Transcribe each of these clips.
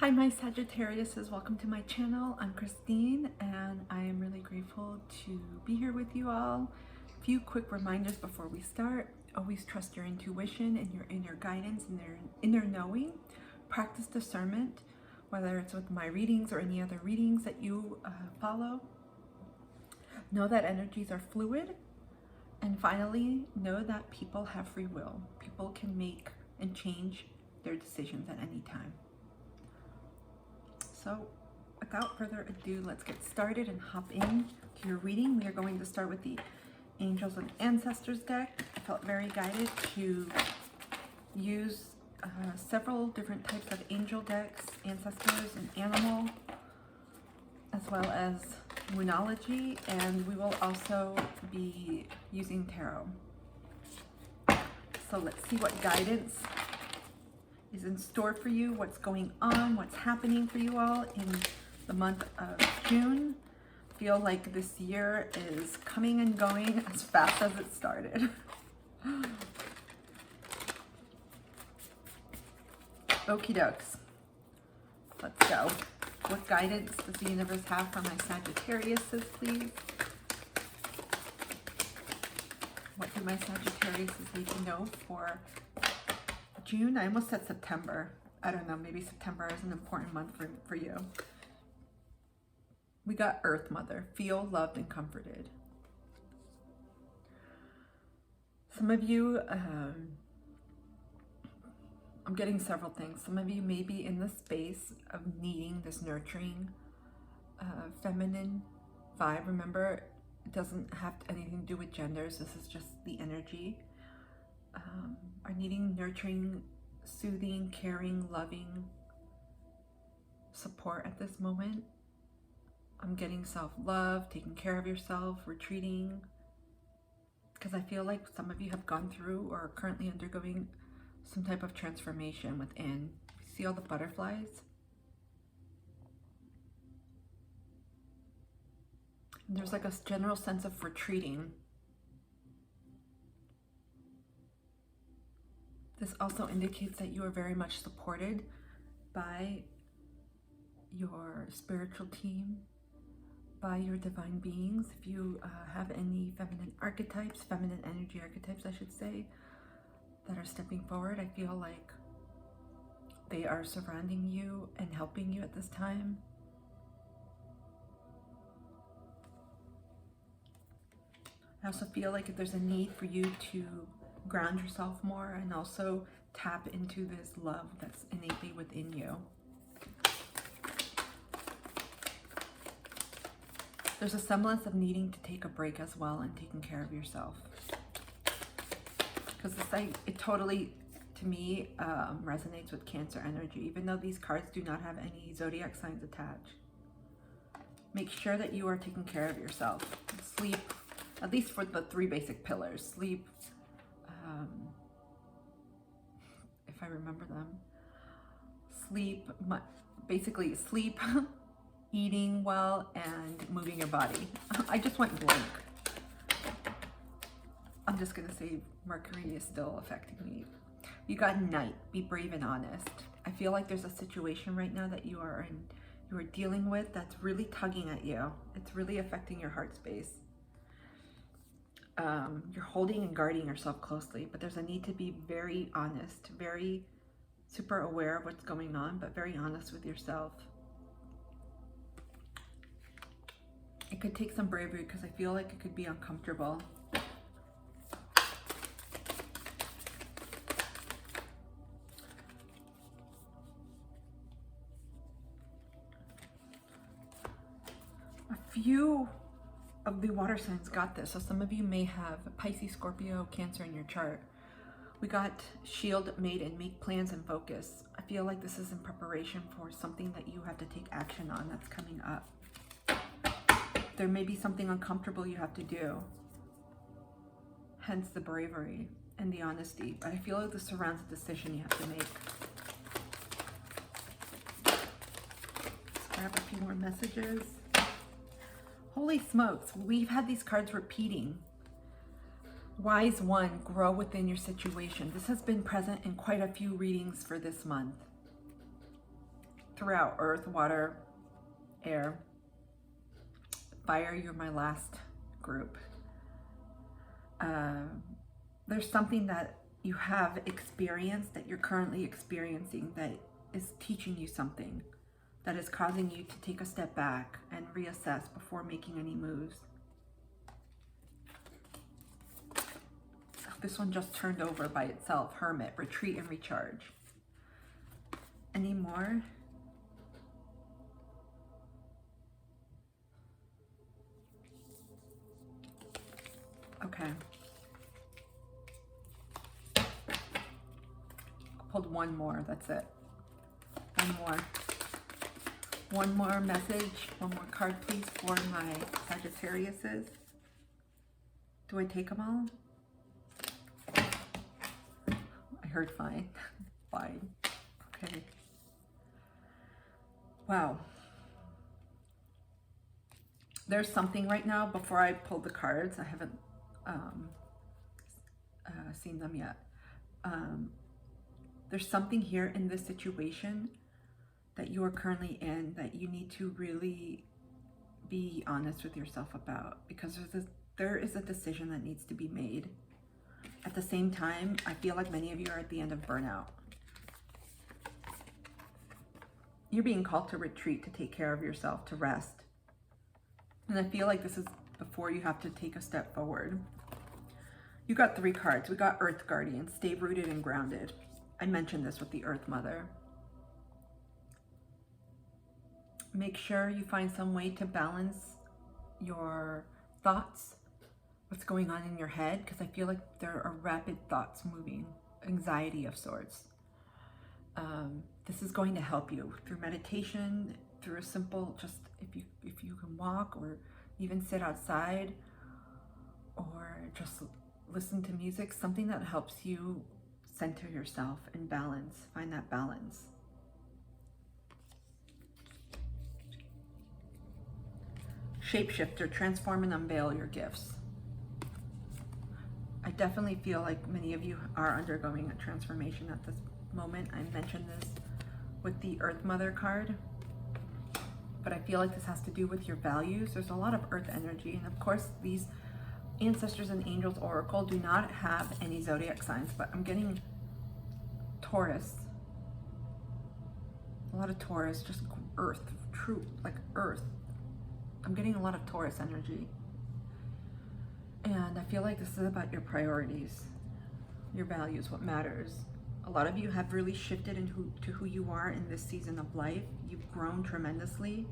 Hi, my Sagittariuses. Welcome to my channel. I'm Christine, and I am really grateful to be here with you all. A few quick reminders before we start. Always trust your intuition and your inner guidance and their inner knowing. Practice discernment, whether it's with my readings or any other readings that you follow. Know that energies are fluid. And finally, know that people have free will. People can make and change their decisions at any time. So without further ado, let's get started and hop in to your reading. We are going to start with the Angels and Ancestors deck. I felt very guided to use several different types of angel decks, ancestors and animal, as well as moonology, and we will also be using tarot. So let's see what guidance is in store for you, what's going on, what's happening for you all in the month of June. Feel like this year is coming and going as fast as it started. Okie dokes. Let's go. What guidance does the universe have for my Sagittariuses, please? What do my Sagittariuses need to know for June? I almost said September. I don't know, maybe September is an important month for you. We got Earth Mother, feel loved and comforted. Some of you, I'm getting several things. Some of you may be in the space of needing this nurturing, feminine vibe. Remember, it doesn't have anything to do with genders. This is just the energy. Are needing nurturing, soothing, caring, loving support at this moment. I'm getting self-love, taking care of yourself, retreating, because I feel like some of you have gone through or are currently undergoing some type of transformation within. See all the butterflies? And there's like a general sense of retreating. This also indicates that you are very much supported by your spiritual team, by your divine beings. If you have any feminine archetypes, feminine energy archetypes, I should say, that are stepping forward, I feel like they are surrounding you and helping you at this time. I also feel like if there's a need for you to ground yourself more and also tap into this love that's innately within you. There's a semblance of needing to take a break as well and taking care of yourself. Because it totally, to me, resonates with Cancer energy, even though these cards do not have any zodiac signs attached. Make sure that you are taking care of yourself. Sleep, at least for the 3 basic pillars. Sleep, if I remember them. Sleep, basically sleep, eating well, and moving your body. I just went blank. I'm just gonna say Mercury is still affecting me. You got Night, be brave and honest. I feel like there's a situation right now that you are dealing with that's really tugging at you. It's really affecting your heart space. You're holding and guarding yourself closely, but there's a need to be very honest, very super aware of what's going on, but very honest with yourself. It could take some bravery because I feel like it could be uncomfortable. A few of the water signs got this, so some of you may have Pisces, Scorpio, Cancer in your chart. We got shield, mate, and make plans and focus. I feel like this is in preparation for something that you have to take action on that's coming up. There may be something uncomfortable you have to do, hence the bravery and the honesty, but I feel like this surrounds a decision you have to make. Let's grab a few more messages. Holy smokes, we've had these cards repeating. Wise one, grow within your situation. This has been present in quite a few readings for this month. throughout earth, water, air, fire, you're my last group. There's something that you have experienced, that you're currently experiencing, that is teaching you something, that is causing you to take a step back and reassess before making any moves. This one just turned over by itself. Hermit, retreat and recharge. Any more? Okay. Pulled one more, that's it. One more message, one more card please for my Sagittariuses. Do I take them all? I heard fine. Fine. Okay. Wow. There's something right now, before I pull the cards, I haven't seen them yet. There's something here in this situation that you are currently in that you need to really be honest with yourself about, because there is a decision that needs to be made. At the same time, I feel like many of you are at the end of burnout. You're being called to retreat, to take care of yourself, to rest. And I feel like this is before you have to take a step forward. You got 3 cards. We got Earth Guardian, stay rooted and grounded. I mentioned this with the Earth Mother. Make sure you find some way to balance your thoughts, what's going on in your head, because I feel like there are rapid thoughts moving, anxiety of sorts. This is going to help you through meditation, through a simple, just if you can walk or even sit outside or just listen to music, something that helps you center yourself and balance, find that balance. Shapeshifter, transform and unveil your gifts. I definitely feel like many of you are undergoing a transformation at this moment. I mentioned this with the Earth Mother card, but I feel like this has to do with your values. There's a lot of earth energy, and of course these Ancestors and Angels Oracle do not have any zodiac signs, but I'm getting Taurus. A lot of Taurus, just earth, true, like earth. I'm getting a lot of Taurus energy. And I feel like this is about your priorities, your values, what matters. A lot of you have really shifted into who you are in this season of life. You've grown tremendously.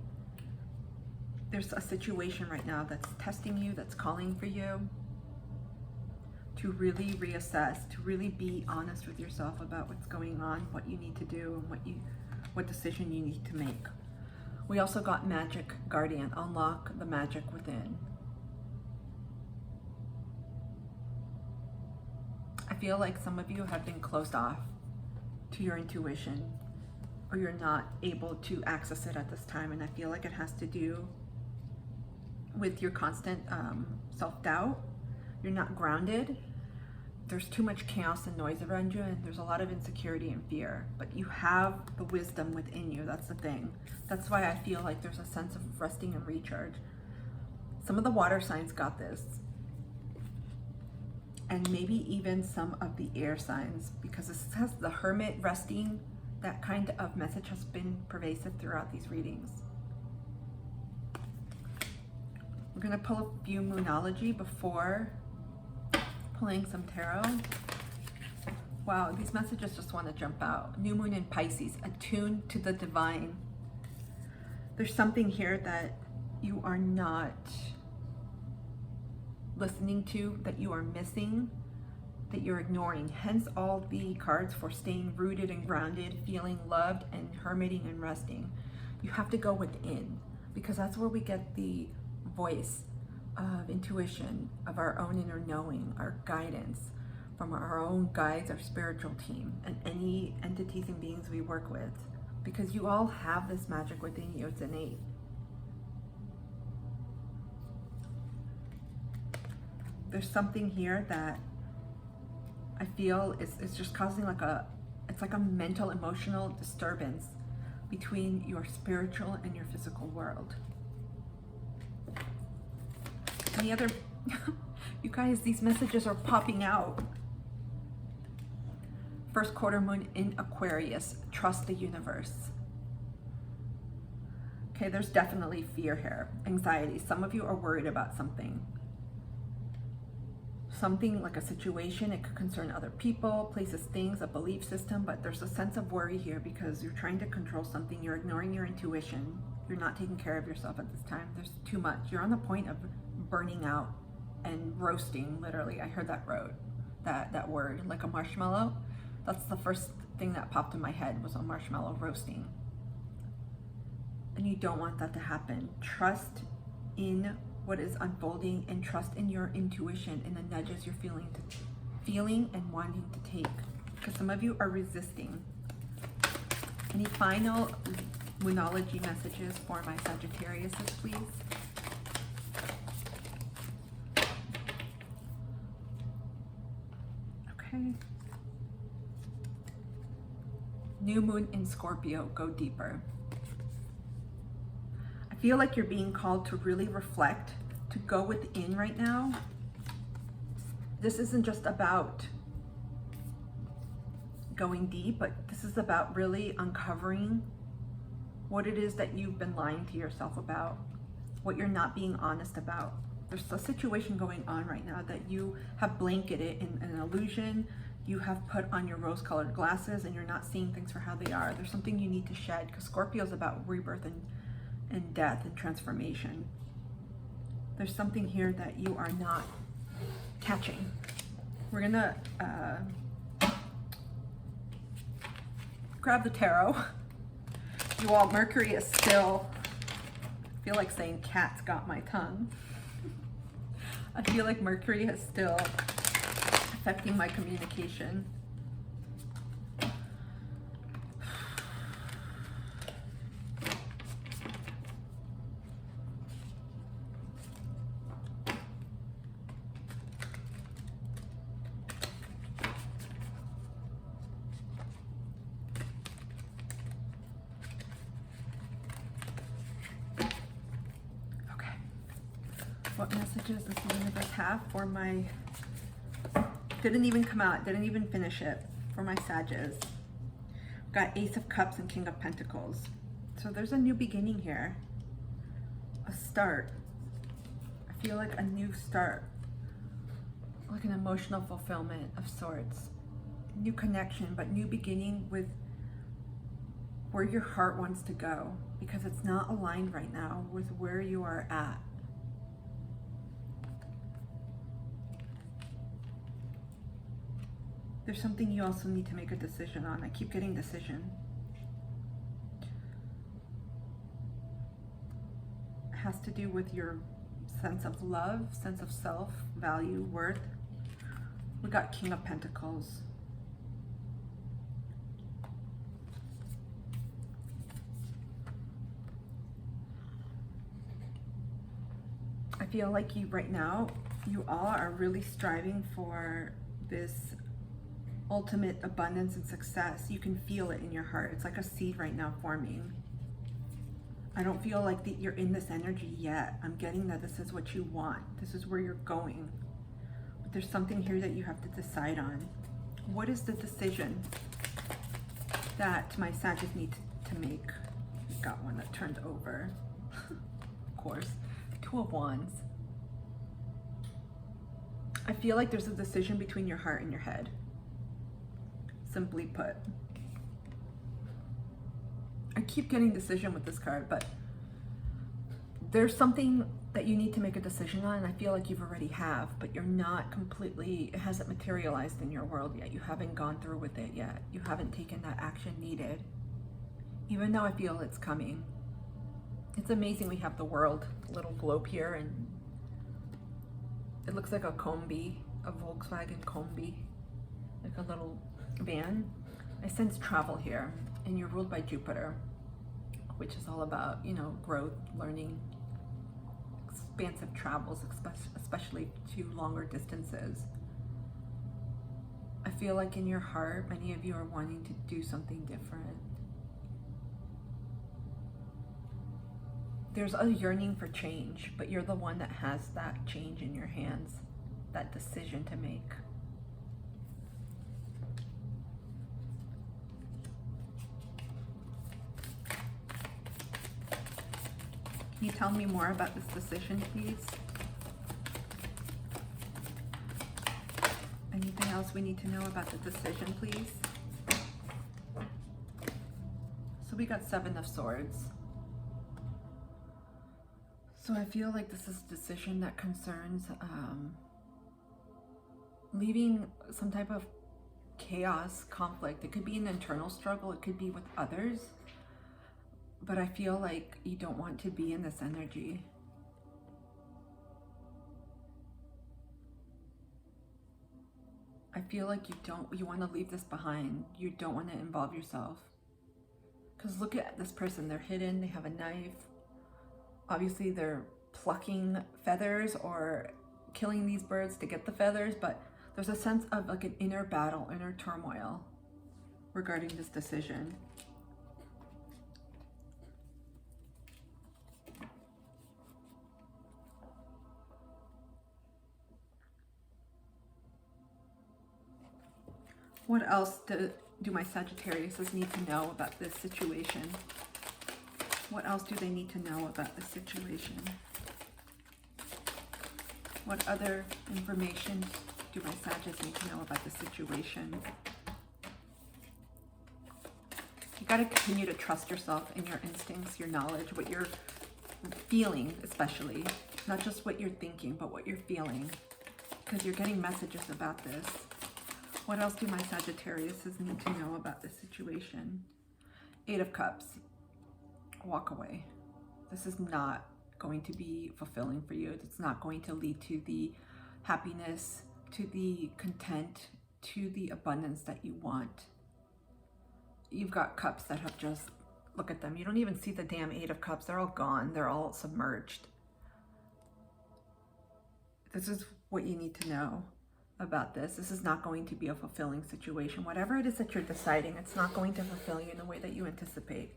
There's a situation right now that's testing you, that's calling for you to really reassess, to really be honest with yourself about what's going on, what you need to do, and what decision you need to make. We also got Magic Guardian, unlock the magic within. I feel like some of you have been closed off to your intuition, or you're not able to access it at this time, and I feel like it has to do with your constant self-doubt. You're not grounded. There's too much chaos and noise around you, and there's a lot of insecurity and fear, but you have the wisdom within you. That's the thing. That's why I feel like there's a sense of resting and recharge. Some of the water signs got this, and maybe even some of the air signs, because this has the Hermit, resting. That kind of message has been pervasive throughout these readings. We're going to pull a few Moonology before pulling some tarot. Wow, these messages just want to jump out. New Moon in Pisces, attuned to the divine. There's something here that you are not listening to, that you are missing, that you're ignoring. Hence all the cards for staying rooted and grounded, feeling loved, and hermiting and resting. You have to go within, because that's where we get the voice of intuition, of our own inner knowing, our guidance from our own guides, our spiritual team, and any entities and beings we work with, because you all have this magic within you. It's innate. There's something here that I feel is just causing it's like a mental, emotional disturbance between your spiritual and your physical world. Any other, you guys, these messages are popping out. First quarter moon in Aquarius, trust the universe. Okay, there's definitely fear here, anxiety. Some of you are worried about something. Something like a situation, it could concern other people, places, things, a belief system, but there's a sense of worry here because you're trying to control something, you're ignoring your intuition, you're not taking care of yourself at this time. There's too much. You're on the point of burning out and roasting, literally. I heard that word, like a marshmallow. That's the first thing that popped in my head, was a marshmallow roasting. And you don't want that to happen. Trust in what is unfolding and trust in your intuition and the nudges you're feeling and wanting to take. Because some of you are resisting. Any final Moonology messages for my Sagittariuses, please? Okay. New moon in Scorpio, go deeper. I feel like you're being called to really reflect, to go within right now. This isn't just about going deep, but this is about really uncovering what it is that you've been lying to yourself about, what you're not being honest about. There's a situation going on right now that you have blanketed in an illusion. You have put on your rose-colored glasses and you're not seeing things for how they are. There's something you need to shed, because Scorpio is about rebirth and death and transformation. There's something here that you are not catching. We're gonna grab the tarot. You all, Mercury is still, I feel like saying cat's got my tongue. I feel like Mercury is still affecting my communication. What messages does the universe have for my, didn't even come out, didn't even finish it, for my Sages? Got Ace of Cups and King of Pentacles. So there's a new beginning here, a start. I feel like a new start, like an emotional fulfillment of sorts. New connection, but new beginning with where your heart wants to go, because it's not aligned right now with where you are at. There's something you also need to make a decision on. I keep getting decision. It has to do with your sense of love, sense of self, value, worth. We got King of Pentacles. I feel like you right now, you all are really striving for this ultimate abundance and success. You can feel it in your heart. It's like a seed right now forming. I don't feel like you're in this energy yet. I'm getting that this is what you want. This is where you're going. But there's something here that you have to decide on. What is the decision that my Sagittarius need to make? We've got one that turned over. Of course. Two of Wands. I feel like there's a decision between your heart and your head. Simply put. I keep getting decision with this card, but there's something that you need to make a decision on, and I feel like you've already have, but you're not completely, it hasn't materialized in your world yet. You haven't gone through with it yet. You haven't taken that action needed, even though I feel it's coming. It's amazing we have the world little globe here, and it looks like a Kombi, a Volkswagen Kombi, like a little van. I sense travel here, and you're ruled by Jupiter, which is all about, you know, growth, learning, expansive travels, especially to longer distances. I feel like in your heart, many of you are wanting to do something different. There's a yearning for change, but you're the one that has that change in your hands, that decision to make. Can you tell me more about this decision, please? Anything else we need to know about the decision, please? So we got 7 of Swords. So I feel like this is a decision that concerns leaving some type of chaos, conflict. It could be an internal struggle, it could be with others, but I feel like you don't want to be in this energy. I feel like you want to leave this behind. You don't want to involve yourself. Because look at this person, they're hidden, they have a knife. Obviously they're plucking feathers or killing these birds to get the feathers, but there's a sense of like an inner battle, inner turmoil regarding this decision. What else do my Sagittariuses need to know about this situation? What else do they need to know about this situation? What other information do my Sagittarius need to know about the situation? You got to continue to trust yourself and your instincts, your knowledge, what you're feeling especially. Not just what you're thinking, but what you're feeling. Because you're getting messages about this. What else do my Sagittariuses need to know about this situation? 8 of Cups. Walk away. This is not going to be fulfilling for you. It's not going to lead to the happiness, to the content, to the abundance that you want. You've got cups that have just, look at them. You don't even see the damn 8 of Cups. They're all gone. They're all submerged. This is what you need to know about this. This is not going to be a fulfilling situation. Whatever it is that you're deciding, it's not going to fulfill you in the way that you anticipate.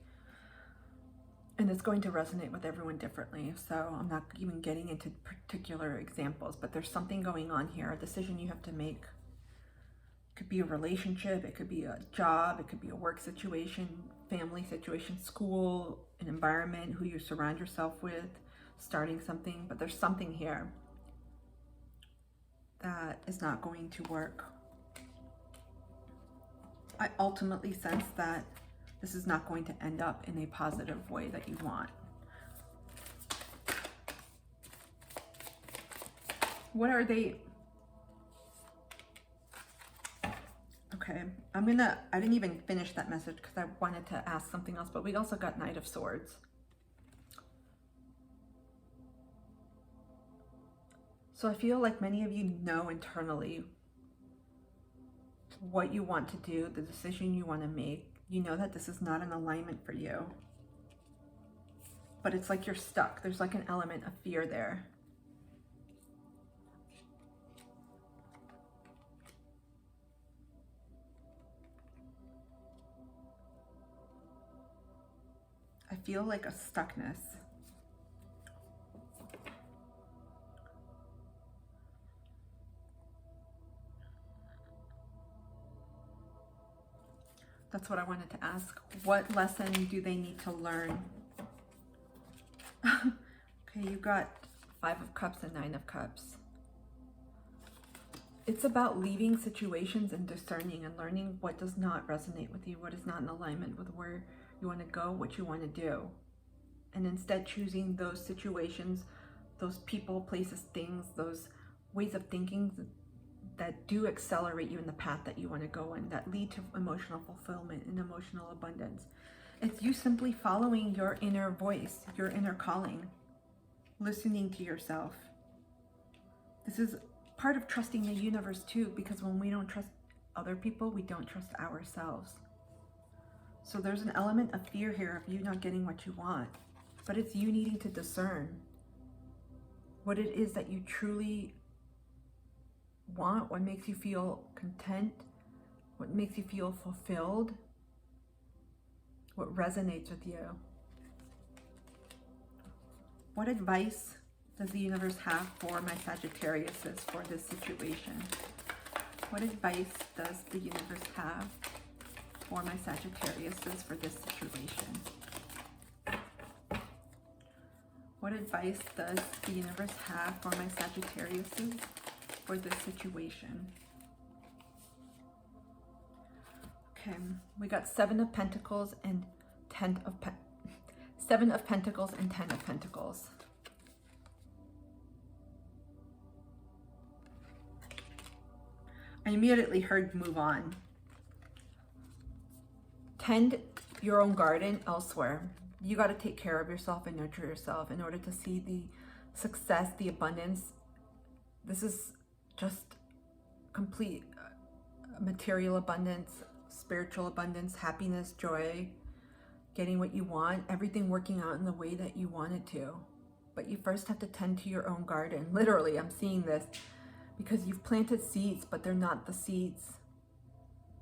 And it's going to resonate with everyone differently. So I'm not even getting into particular examples, but there's something going on here, a decision you have to make. It could be a relationship, it could be a job, it could be a work situation, family situation, school, an environment, who you surround yourself with, starting something, but there's something here that is not going to work. I ultimately sense that this is not going to end up in a positive way that you want. What are they? Okay, I didn't even finish that message because I wanted to ask something else, but we also got Knight of Swords. So I feel like many of you know internally what you want to do, the decision you want to make. You know that this is not an alignment for you. But it's like you're stuck. There's like an element of fear there. I feel like a stuckness. That's what I wanted to ask. What lesson do they need to learn? Okay, you got 5 of Cups and 9 of Cups. It's about leaving situations and discerning and learning what does not resonate with you, what is not in alignment with where you want to go, what you want to do. And instead choosing those situations, those people, places, things, those ways of thinking that do accelerate you in the path that you want to go in, that lead to emotional fulfillment and emotional abundance. It's you simply following your inner voice, your inner calling, listening to yourself. This is part of trusting the universe too, because when we don't trust other people, we don't trust ourselves. So there's an element of fear here of you not getting what you want, but it's you needing to discern what it is that you truly want, what makes you feel content, what makes you feel fulfilled, what resonates with you. What advice does the universe have for my Sagittariuses for this situation? What advice does the universe have for my Sagittariuses for this situation? What advice does the universe have for my Sagittariuses for this situation? Okay, we got Seven of Pentacles and Seven of Pentacles and Ten of Pentacles. I immediately heard move on. Tend your own garden elsewhere. You got to take care of yourself and nurture yourself in order to see the success, the abundance. This is just complete material abundance, spiritual abundance, happiness, joy, getting what you want, everything working out in the way that you want it to. But you first have to tend to your own garden. Literally, I'm seeing this because you've planted seeds, but they're not the seeds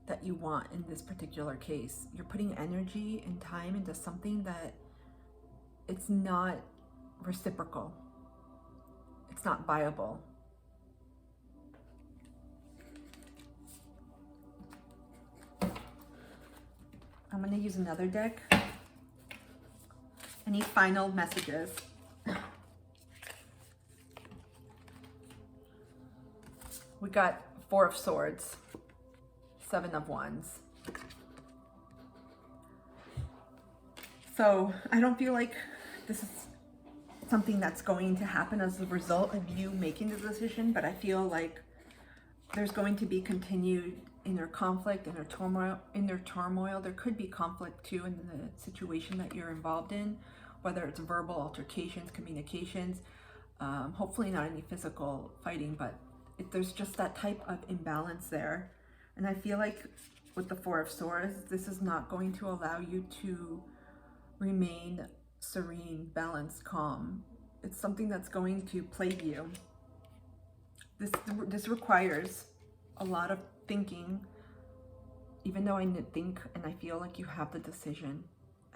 that you want in this particular case. You're putting energy and time into something that it's not reciprocal. It's not viable. I'm going to use another deck. Any final messages? We got Four of Swords, Seven of Wands. So I don't feel like this is something that's going to happen as a result of you making the decision, but I feel like there's going to be continued inner conflict, inner turmoil. There could be conflict too in the situation that you're involved in, whether it's verbal altercations, communications, hopefully not any physical fighting, but there's just that type of imbalance there. And I feel like with the Four of Swords, this is not going to allow you to remain serene, balanced, calm. It's something that's going to plague you. This requires a lot of thinking, even though I think and I feel like you have the decision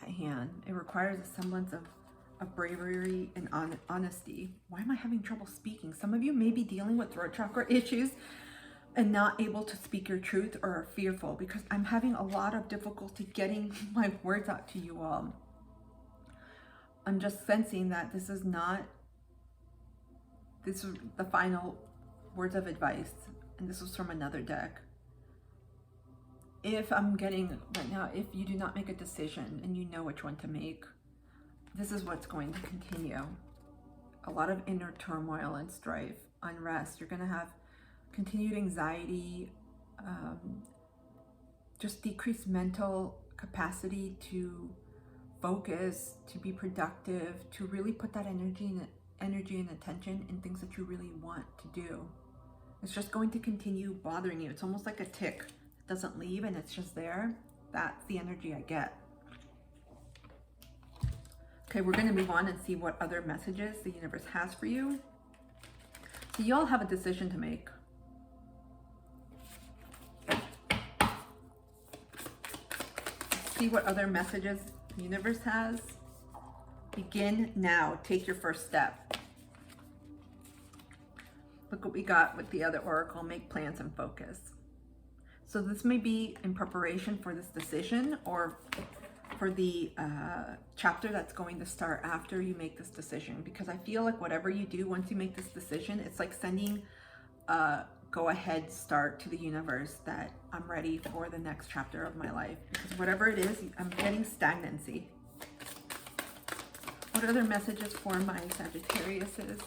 at hand. It requires a semblance of bravery and honesty. Why am I having trouble speaking? Some of you may be dealing with throat chakra issues and not able to speak your truth or are fearful, because I'm having a lot of difficulty getting my words out to you all. I'm just sensing that this is the final words of advice, and this was from another deck. If I'm getting right now, if you do not make a decision and you know which one to make, this is what's going to continue. A lot of inner turmoil and strife, unrest. You're going to have continued anxiety, just decreased mental capacity to focus, to be productive, to really put that energy and attention in things that you really want to do. It's just going to continue bothering you. It's almost like a tick. It doesn't leave and it's just there. That's the energy I get. Okay, we're going to move on and see what other messages the universe has for you. So you all have a decision to make. See what other messages the universe has. Begin now. Take your first step. Look what we got with the other oracle. Make plans and focus. So this may be in preparation for this decision or for the chapter that's going to start after you make this decision, because I feel like whatever you do once you make this decision, it's like sending a go-ahead start to the universe that I'm ready for the next chapter of my life, because whatever it is, I'm getting stagnancy. What other messages for my Sagittariuses?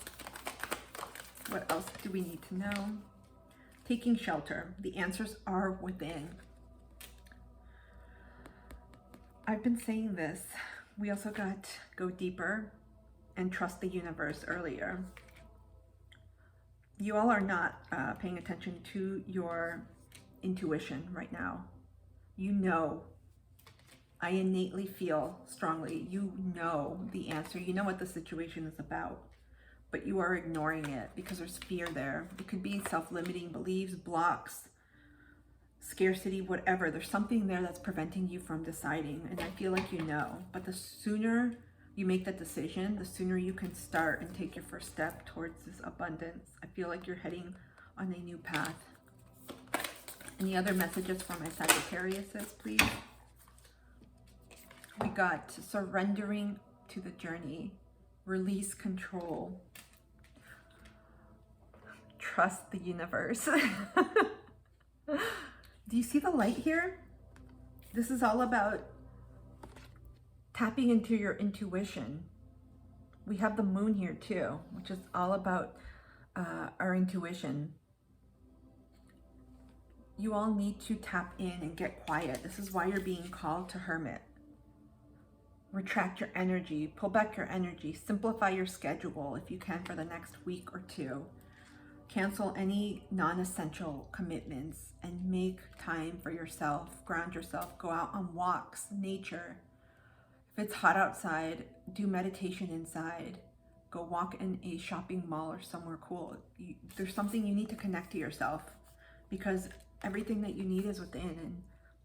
What else do we need to know? Taking shelter. The answers are within. I've been saying this. We also got go deeper and trust the universe earlier. You all are not paying attention to your intuition right now. You know, I innately feel strongly. You know the answer. You know what the situation is about, but you are ignoring it because there's fear there. It could be self-limiting beliefs, blocks, scarcity, whatever. There's something there that's preventing you from deciding, and I feel like you know. But the sooner you make that decision, the sooner you can start and take your first step towards this abundance. I feel like you're heading on a new path. Any other messages for my Sagittariuses, please? We got surrendering to the journey, release control, trust the universe. Do you see the light here? This is all about tapping into your intuition. We have the moon here too, which is all about our intuition. You all need to tap in and get quiet. This is why you're being called to hermit. Retract your energy, pull back your energy, simplify your schedule if you can for the next week or two. Cancel any non-essential commitments and make time for yourself, ground yourself, go out on walks, nature. If it's hot outside, do meditation inside. Go walk in a shopping mall or somewhere cool. There's something you need to connect to yourself, because everything that you need is within, and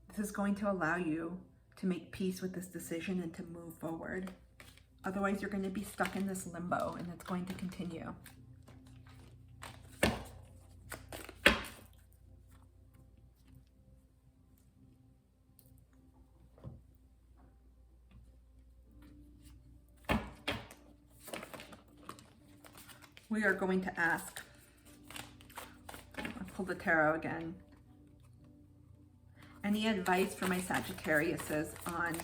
this is going to allow you to make peace with this decision and to move forward. Otherwise, you're going to be stuck in this limbo, and it's going to continue. We are going to ask, I'll pull the tarot again. Any advice for my Sagittariuses on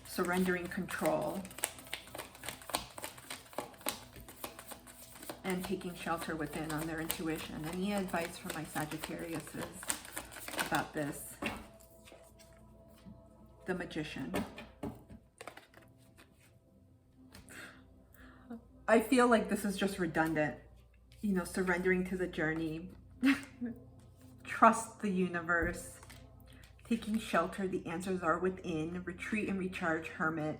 surrendering control and taking shelter within on their intuition? Any advice for my Sagittariuses about this? The Magician. I feel like this is just redundant. You know, surrendering to the journey. Trust the universe. Taking shelter, the answers are within. Retreat and recharge, hermit.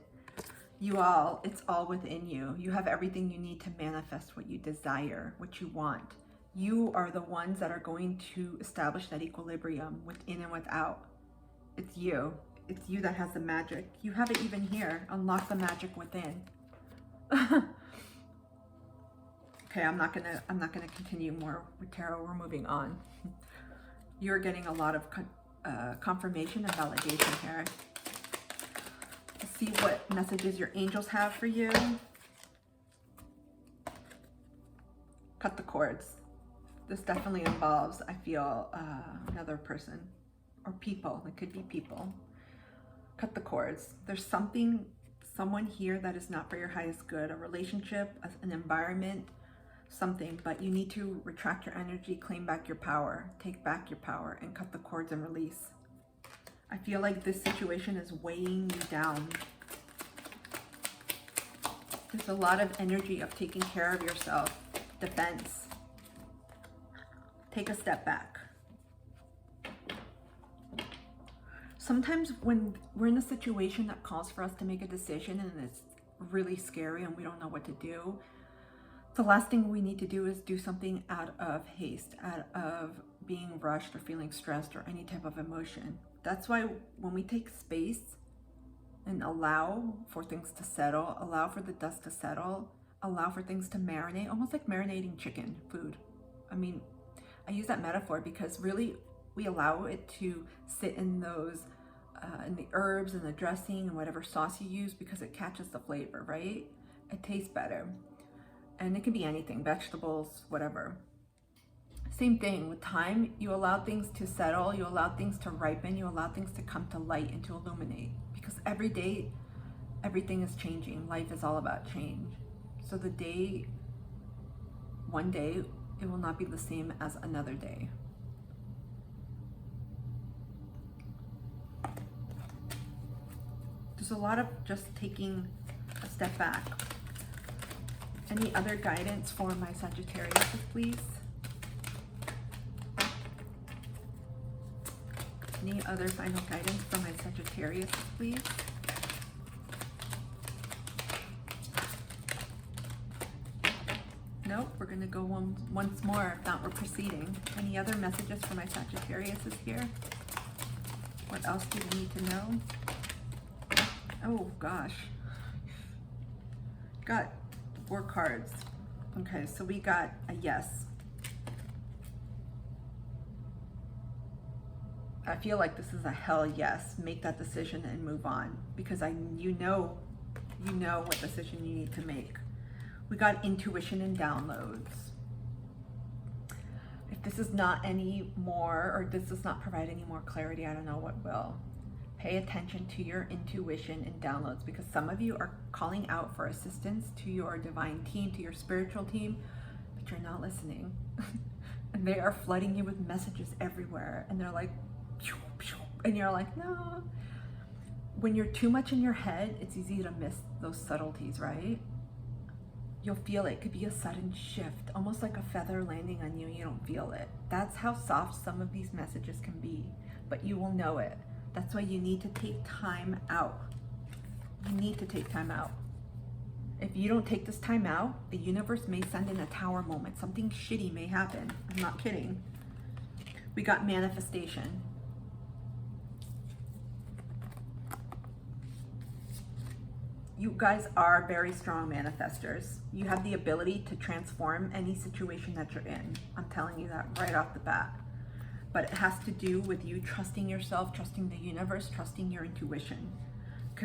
You all, it's all within you. You have everything you need to manifest what you desire, what you want. You are the ones that are going to establish that equilibrium within and without. It's you. It's you that has the magic. You have it even here. Unlock the magic within. Okay, I'm not gonna continue more with tarot. We're moving on. You're getting a lot of confirmation and validation here. Let's see what messages your angels have for you. Cut the cords. This definitely involves, I feel, another person or people. It could be people. Cut the cords. There's someone here that is not for your highest good. A relationship, an environment, something, but you need to retract your energy, claim back your power, take back your power, and cut the cords and release. I feel like this situation is weighing you down. There's a lot of energy of taking care of yourself, defense. Take a step back. Sometimes when we're in a situation that calls for us to make a decision and it's really scary and we don't know what to do, the last thing we need to do is do something out of haste, out of being rushed or feeling stressed or any type of emotion. That's why when we take space and allow for things to settle, allow for the dust to settle, allow for things to marinate, almost like marinating chicken food. I mean, I use that metaphor because really we allow it to sit in those, in the herbs and the dressing and whatever sauce you use, because it catches the flavor, right? It tastes better. And it can be anything, vegetables, whatever. Same thing with time. You allow things to settle, you allow things to ripen, you allow things to come to light and to illuminate. Because every day, everything is changing. Life is all about change. So one day, it will not be the same as another day. There's a lot of just taking a step back. Any other guidance for my Sagittarius, please? Any other final guidance for my Sagittarius, please? Nope, we're going to go once more. If not, we're proceeding. Any other messages for my Sagittarius here? What else do we need to know? Oh, gosh. got 4 cards. Okay, so we got a yes. I feel like this is a hell yes. Make that decision and move on, because you know what decision you need to make. We got intuition and downloads. If this is not any more, or this does not provide any more clarity, I don't know what will. Pay attention to your intuition and downloads, because some of you are calling out for assistance to your divine team, to your spiritual team, but you're not listening. And they are flooding you with messages everywhere, and they're like, pew, pew, and you're like, no. When you're too much in your head, it's easy to miss those subtleties, right? You'll feel it. It could be a sudden shift, almost like a feather landing on you and you don't feel it. That's how soft some of these messages can be, but you will know it. That's why you need to take time out. You need to take time out. If you don't take this time out, the universe may send in a tower moment. Something shitty may happen. I'm not kidding. We got manifestation. You guys are very strong manifestors. You have the ability to transform any situation that you're in. I'm telling you that right off the bat. But it has to do with you trusting yourself, trusting the universe, trusting your intuition.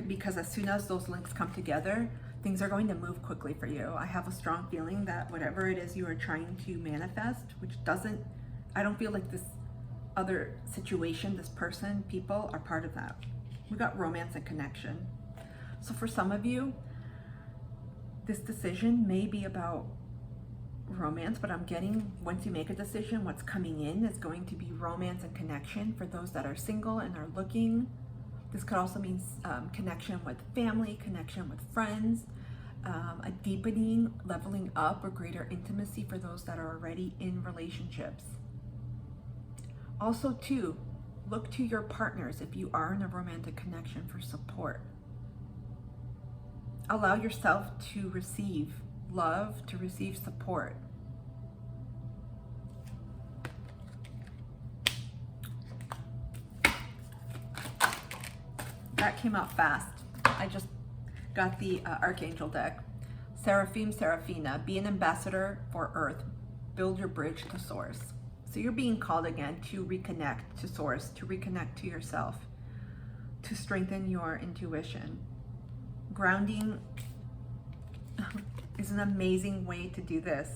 Because as soon as those links come together, things are going to move quickly for you. I have a strong feeling that whatever it is you are trying to manifest, I don't feel like this other situation, this person, people are part of that. We got romance and connection. So for some of you, this decision may be about romance, but I'm getting, once you make a decision, what's coming in is going to be romance and connection for those that are single and are looking. This could also mean connection with family, connection with friends, a deepening, leveling up, or greater intimacy for those that are already in relationships. Also too, look to your partners if you are in a romantic connection for support. Allow yourself to receive love, to receive support. That came out fast. I just got the Archangel deck. Seraphim, Seraphina, be an ambassador for Earth. Build your bridge to Source. So you're being called again to reconnect to Source, to reconnect to yourself, to strengthen your intuition. Grounding is an amazing way to do this.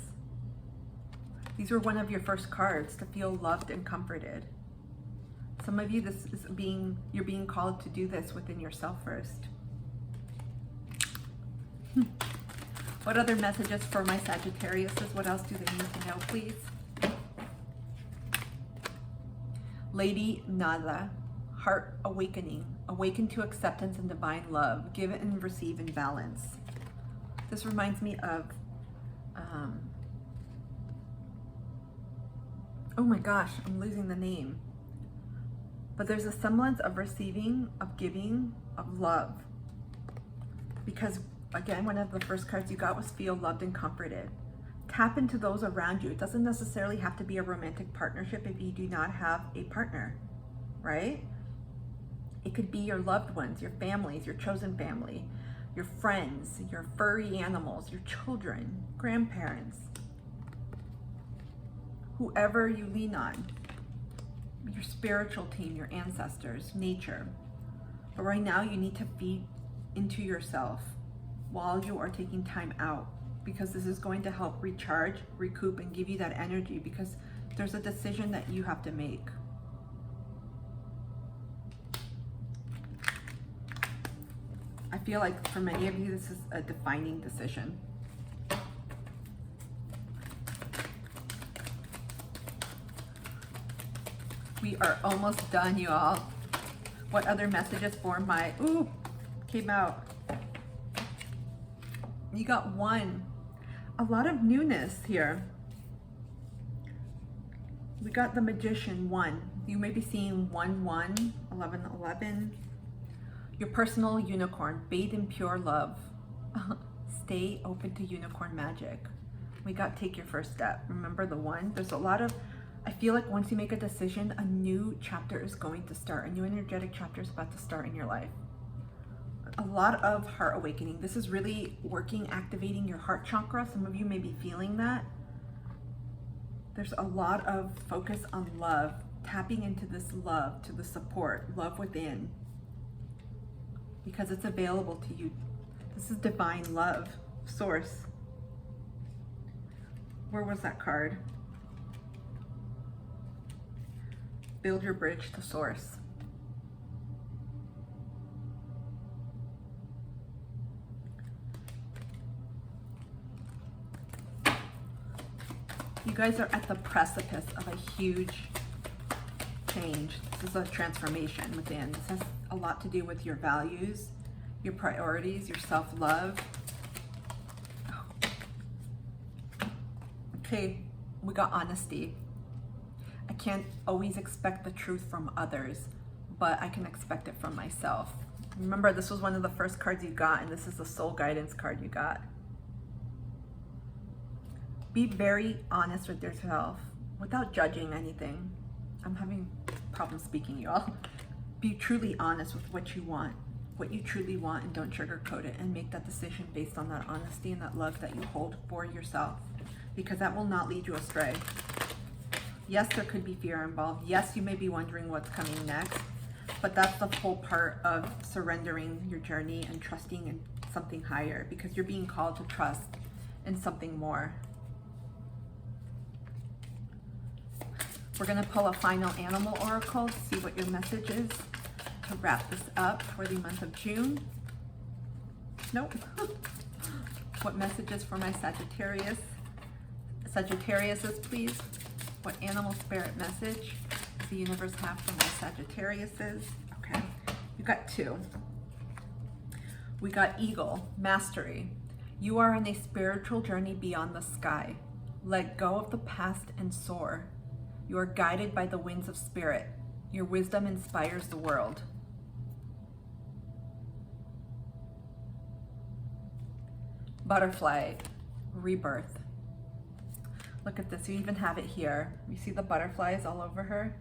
These were one of your first cards, to feel loved and comforted. Some of you, you're being called to do this within yourself first. What other messages for my Sagittarius? What else do they need to know, please? Lady Nada, heart awakening. Awaken to acceptance and divine love. Give it and receive in balance. This reminds me of, oh my gosh, I'm losing the name. But there's a semblance of receiving, of giving, of love. Because again, one of the first cards you got was feel loved and comforted. Tap into those around you. It doesn't necessarily have to be a romantic partnership if you do not have a partner, right? It could be your loved ones, your families, your chosen family, your friends, your furry animals, your children, grandparents, whoever you lean on, your spiritual team, your ancestors, nature. But right now you need to feed into yourself while you are taking time out, because this is going to help recharge, recoup, and give you that energy, because there's a decision that you have to make. I feel like for many of you, this is a defining decision. We are almost done, you all. What other messages for my, came out. You got 1. A lot of newness here. We got the Magician, 1. You may be seeing 1, 1, 11, 11. Your personal unicorn, bathe in pure love. Stay open to unicorn magic. We got take your first step. Remember the 1? There's a lot of, I feel like once you make a decision, a new chapter is going to start. A new energetic chapter is about to start in your life. a lot of heart awakening. This is really working, activating your heart chakra. Some of you may be feeling that. There's a lot of focus on love, tapping into this love, to the support, love within, because it's available to you. This is divine love, source. Where was that card? Build your bridge to source. You guys are at the precipice of a huge change. This is a transformation within. This has a lot to do with your values, your priorities, your self-love. Okay, we got honesty. I can't always expect the truth from others, but I can expect it from myself. Remember, this was one of the first cards you got, and this is the soul guidance card you got. Be very honest with yourself without judging anything. I'm having problems speaking, y'all. Be truly honest with what you truly want, and don't sugarcoat it, and make that decision based on that honesty and that love that you hold for yourself, because that will not lead you astray. Yes, there could be fear involved. Yes, you may be wondering what's coming next, but that's the full part of surrendering your journey and trusting in something higher, because you're being called to trust in something more. We're going to pull a final animal oracle to see what your message is to wrap this up for the month of June. Nope. What messages for my Sagittarius? Sagittariuses, please. What animal spirit message does the universe have for my Sagittariuses? Okay, you got two. We got eagle, mastery. You are on a spiritual journey beyond the sky. Let go of the past and soar. You are guided by the winds of spirit. Your wisdom inspires the world. Butterfly, rebirth. Look at this, you even have it here. You see the butterflies all over her?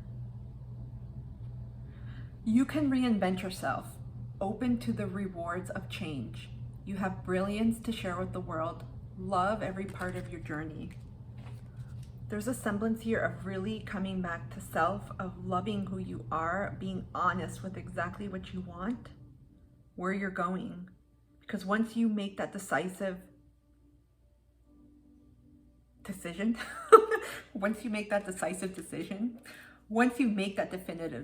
You can reinvent yourself, open to the rewards of change. You have brilliance to share with the world. Love every part of your journey. There's a semblance here of really coming back to self, of loving who you are, being honest with exactly what you want, where you're going. Because once you make that decisive decision, once you make that definitive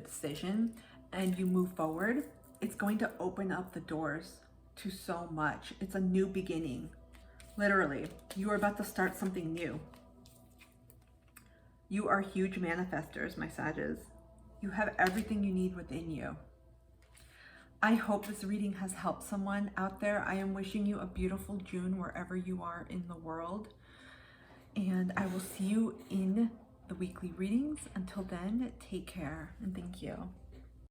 decision and you move forward, it's going to open up the doors to so much. It's a new beginning. Literally, you are about to start something new. You are huge manifestors, my Sages. You have everything you need within you. I hope this reading has helped someone out there. I am wishing you a beautiful June wherever you are in the world. And I will see you in the weekly readings. Until then, take care and thank you.